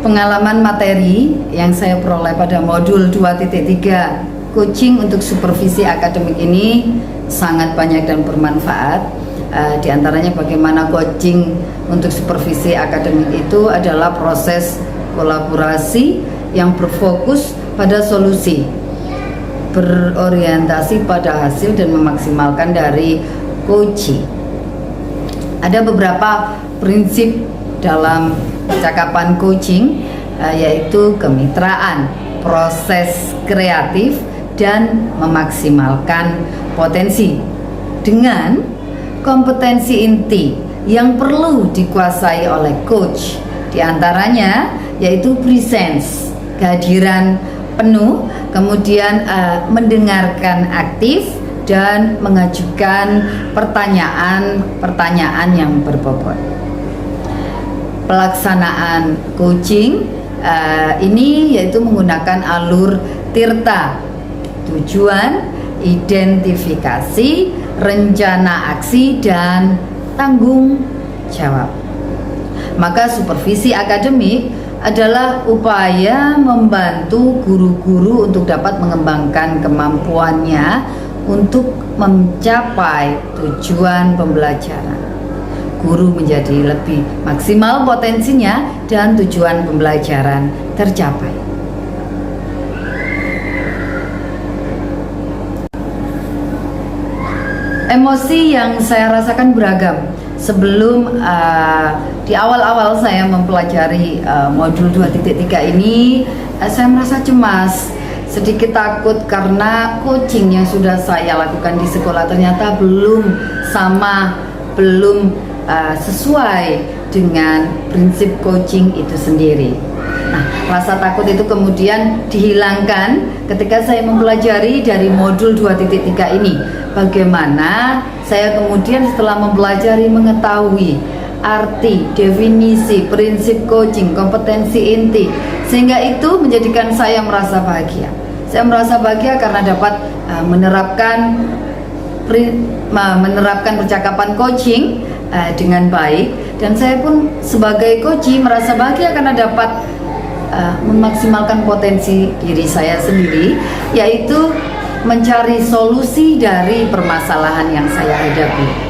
Pengalaman materi yang saya peroleh pada modul 2.3 coaching untuk supervisi akademik ini sangat banyak dan bermanfaat. Di antaranya bagaimana coaching untuk supervisi akademik itu adalah proses kolaborasi yang berfokus pada solusi, berorientasi pada hasil dan memaksimalkan dari coaching. Ada beberapa prinsip dalam percakapan coaching, yaitu kemitraan, proses kreatif, dan memaksimalkan potensi dengan kompetensi inti yang perlu dikuasai oleh coach. Di antaranya yaitu presence, kehadiran penuh, kemudian mendengarkan aktif, dan mengajukan pertanyaan-pertanyaan yang berbobot. Pelaksanaan coaching ini yaitu menggunakan alur TIRTA, tujuan, identifikasi, rencana aksi, dan tanggung jawab. Maka supervisi akademik adalah upaya membantu guru-guru untuk dapat mengembangkan kemampuannya untuk mencapai tujuan pembelajaran. Guru menjadi lebih maksimal potensinya dan tujuan pembelajaran tercapai. Emosi yang saya rasakan beragam. Sebelum di awal-awal saya mempelajari modul 2.3 ini, saya merasa cemas, sedikit takut karena coaching yang sudah saya lakukan di sekolah ternyata belum sesuai dengan prinsip coaching itu sendiri. Nah, rasa takut itu kemudian dihilangkan ketika saya mempelajari dari modul 2.3 ini. Bagaimana saya kemudian setelah mempelajari mengetahui arti, definisi, prinsip coaching, kompetensi inti, sehingga itu menjadikan saya merasa bahagia. Saya merasa bahagia karena dapat menerapkan percakapan coaching dengan baik, dan saya pun sebagai coach merasa bahagia karena dapat memaksimalkan potensi diri saya sendiri, yaitu mencari solusi dari permasalahan yang saya hadapi.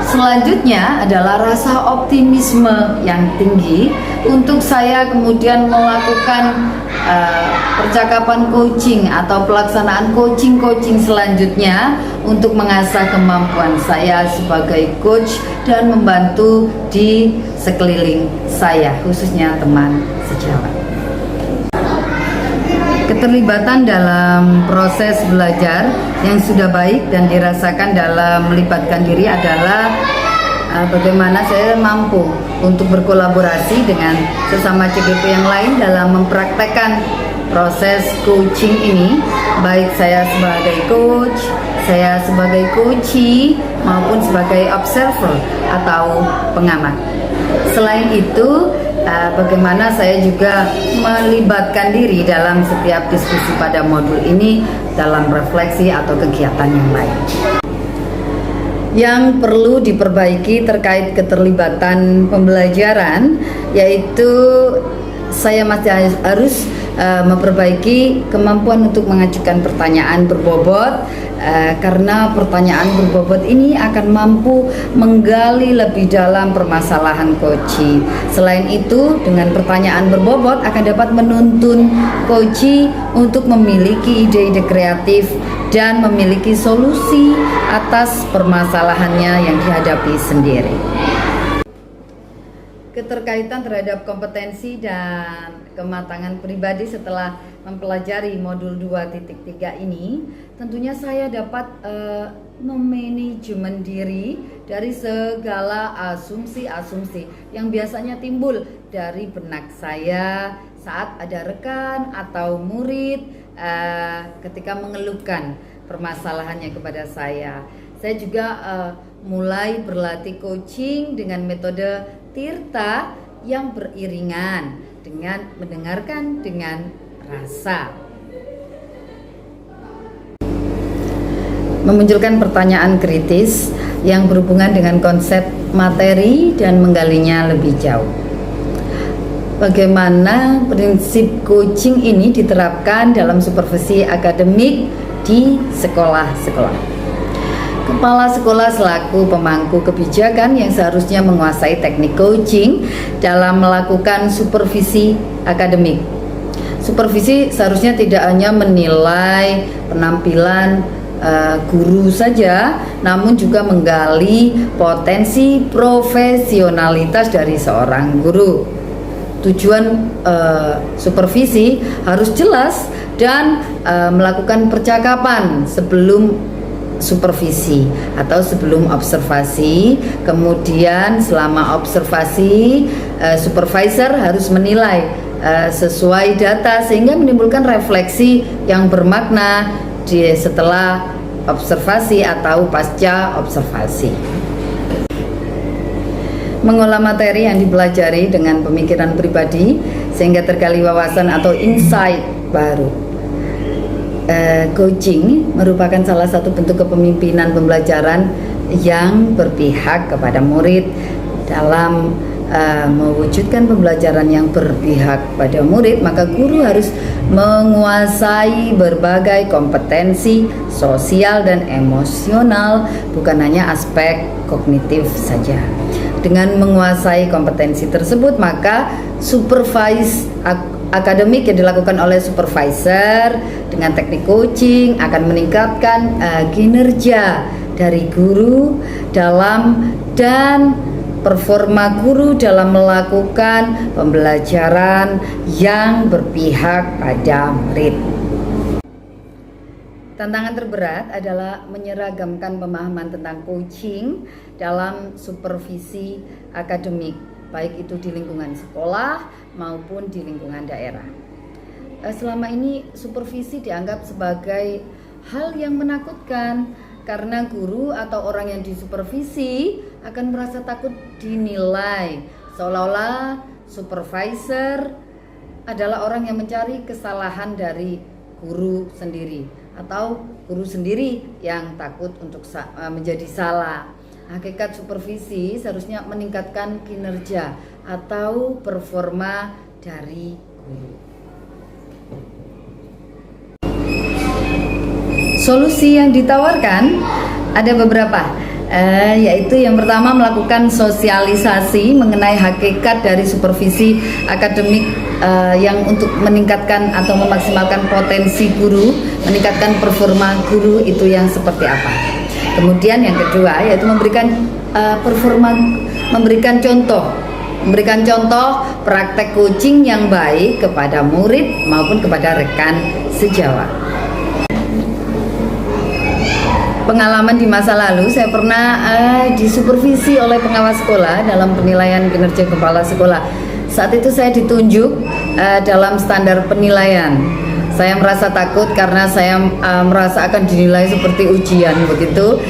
Selanjutnya adalah rasa optimisme yang tinggi untuk saya kemudian melakukan percakapan coaching atau pelaksanaan coaching selanjutnya untuk mengasah kemampuan saya sebagai coach dan membantu di sekeliling saya, khususnya teman sejawat. Keterlibatan dalam proses belajar yang sudah baik dan dirasakan dalam melibatkan diri adalah bagaimana saya mampu untuk berkolaborasi dengan sesama CPP yang lain dalam mempraktekkan proses coaching ini, baik saya sebagai coach, saya sebagai coachee, maupun sebagai observer atau pengamat. Selain itu, bagaimana saya juga melibatkan diri dalam setiap diskusi pada modul ini dalam refleksi atau kegiatan yang lain. Yang perlu diperbaiki terkait keterlibatan pembelajaran, yaitu saya masih harus memperbaiki kemampuan untuk mengajukan pertanyaan berbobot, karena pertanyaan berbobot ini akan mampu menggali lebih dalam permasalahan coaching. Selain itu, dengan pertanyaan berbobot akan dapat menuntun coaching untuk memiliki ide-ide kreatif dan memiliki solusi atas permasalahannya yang dihadapi sendiri. Keterkaitan terhadap kompetensi dan kematangan pribadi setelah mempelajari modul 2.3 ini, tentunya saya dapat memanajemen diri dari segala asumsi-asumsi yang biasanya timbul dari benak saya saat ada rekan atau murid ketika mengeluhkan permasalahannya kepada saya. Saya juga mulai berlatih coaching dengan metode TIRTA yang beriringan dengan mendengarkan dengan rasa. Memunculkan pertanyaan kritis yang berhubungan dengan konsep materi dan menggalinya lebih jauh. bagaimana prinsip coaching ini diterapkan dalam supervisi akademik di sekolah-sekolah. Kepala sekolah selaku pemangku kebijakan yang seharusnya menguasai teknik coaching dalam melakukan supervisi akademik. Supervisi seharusnya tidak hanya menilai penampilan guru saja, namun juga menggali potensi profesionalitas dari seorang guru. Tujuan supervisi harus jelas dan melakukan percakapan sebelum supervisi atau sebelum observasi. Kemudian selama observasi, supervisor harus menilai sesuai data sehingga menimbulkan refleksi yang bermakna setelah observasi atau pasca observasi. Mengolah materi yang dipelajari dengan pemikiran pribadi sehingga tergali wawasan atau insight baru. Coaching merupakan salah satu bentuk kepemimpinan pembelajaran yang berpihak kepada murid. Dalam mewujudkan pembelajaran yang berpihak pada murid, maka guru harus menguasai berbagai kompetensi sosial dan emosional, bukan hanya aspek kognitif saja. Dengan menguasai kompetensi tersebut, maka supervise akademik yang dilakukan oleh supervisor dengan teknik coaching akan meningkatkan kinerja dari guru dalam dan performa guru dalam melakukan pembelajaran yang berpihak pada murid. Tantangan terberat adalah menyeragamkan pemahaman tentang coaching dalam supervisi akademik, baik itu di lingkungan sekolah maupun di lingkungan daerah. Selama ini supervisi dianggap sebagai hal yang menakutkan karena guru atau orang yang disupervisi akan merasa takut dinilai, seolah-olah supervisor adalah orang yang mencari kesalahan dari guru sendiri atau guru sendiri yang takut untuk menjadi salah. Hakikat supervisi seharusnya meningkatkan kinerja atau performa dari guru. Solusi yang ditawarkan ada beberapa, yaitu yang pertama melakukan sosialisasi mengenai hakikat dari supervisi akademik yang untuk meningkatkan atau memaksimalkan potensi guru, meningkatkan performa guru itu yang seperti apa. Kemudian yang kedua yaitu memberikan memberikan contoh praktek coaching yang baik kepada murid maupun kepada rekan sejawat. Pengalaman di masa lalu, saya pernah disupervisi oleh pengawas sekolah dalam penilaian kinerja kepala sekolah. Saat itu saya ditunjuk dalam standar penilaian. Saya merasa takut karena saya merasa akan dinilai seperti ujian begitu.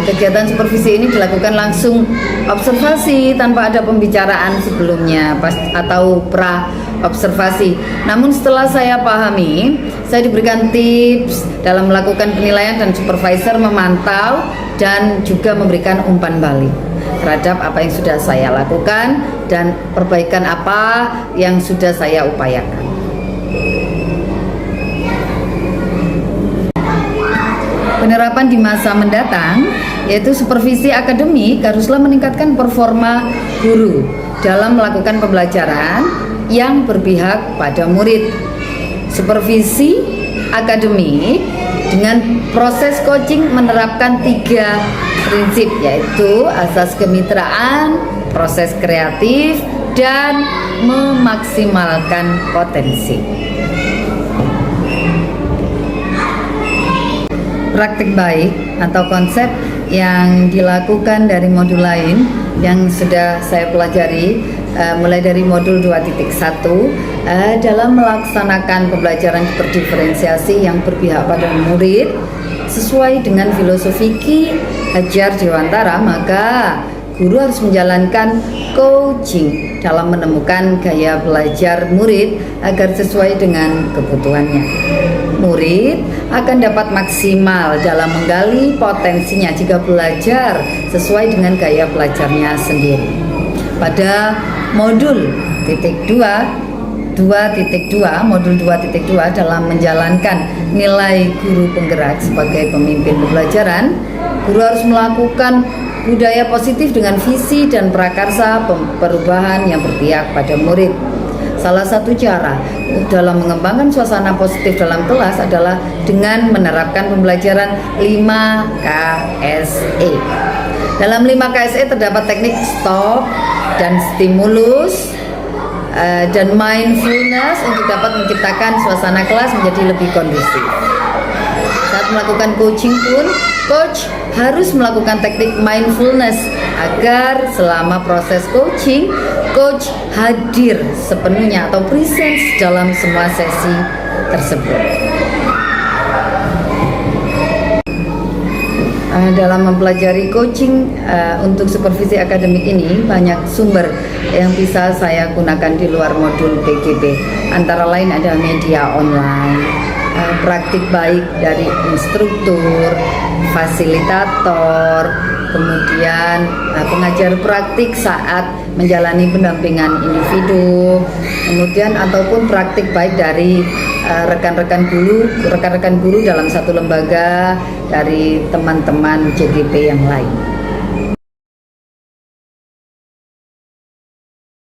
Kegiatan supervisi ini dilakukan langsung observasi tanpa ada pembicaraan sebelumnya atau pra observasi. Namun setelah saya pahami, saya diberikan tips dalam melakukan penilaian dan supervisor memantau dan juga memberikan umpan balik terhadap apa yang sudah saya lakukan dan perbaikan apa yang sudah saya upayakan. Penerapan di masa mendatang yaitu supervisi akademik haruslah meningkatkan performa guru dalam melakukan pembelajaran yang berpihak pada murid. Supervisi akademik dengan proses coaching menerapkan 3 prinsip, yaitu asas kemitraan, proses kreatif, dan memaksimalkan potensi. Praktik baik atau konsep yang dilakukan dari modul lain yang sudah saya pelajari mulai dari modul 2.1 dalam melaksanakan pembelajaran berdiferensiasi yang berpihak pada murid sesuai dengan filosofi Ki Hajar Dewantara, maka guru harus menjalankan coaching dalam menemukan gaya belajar murid agar sesuai dengan kebutuhannya. Murid akan dapat maksimal dalam menggali potensinya jika belajar sesuai dengan gaya belajarnya sendiri. Pada modul modul 2.2 dalam menjalankan nilai guru penggerak sebagai pemimpin pembelajaran, guru harus melakukan budaya positif dengan visi dan prakarsa perubahan yang berpihak pada murid. Salah satu cara dalam mengembangkan suasana positif dalam kelas adalah dengan menerapkan pembelajaran 5KSE. Dalam 5KSE terdapat teknik stop dan stimulus dan mindfulness untuk dapat menciptakan suasana kelas menjadi lebih kondusif. Saat melakukan coaching pun, coach harus melakukan teknik mindfulness agar selama proses coaching, coach hadir sepenuhnya atau presence dalam semua sesi tersebut. Dalam mempelajari coaching untuk supervisi akademik ini, banyak sumber yang bisa saya gunakan di luar modul PGP. Antara lain ada media online, praktik baik dari instruktur, fasilitator, kemudian pengajar praktik saat menjalani pendampingan individu, kemudian ataupun praktik baik dari rekan-rekan guru dalam satu lembaga, dari teman-teman JGP yang lain.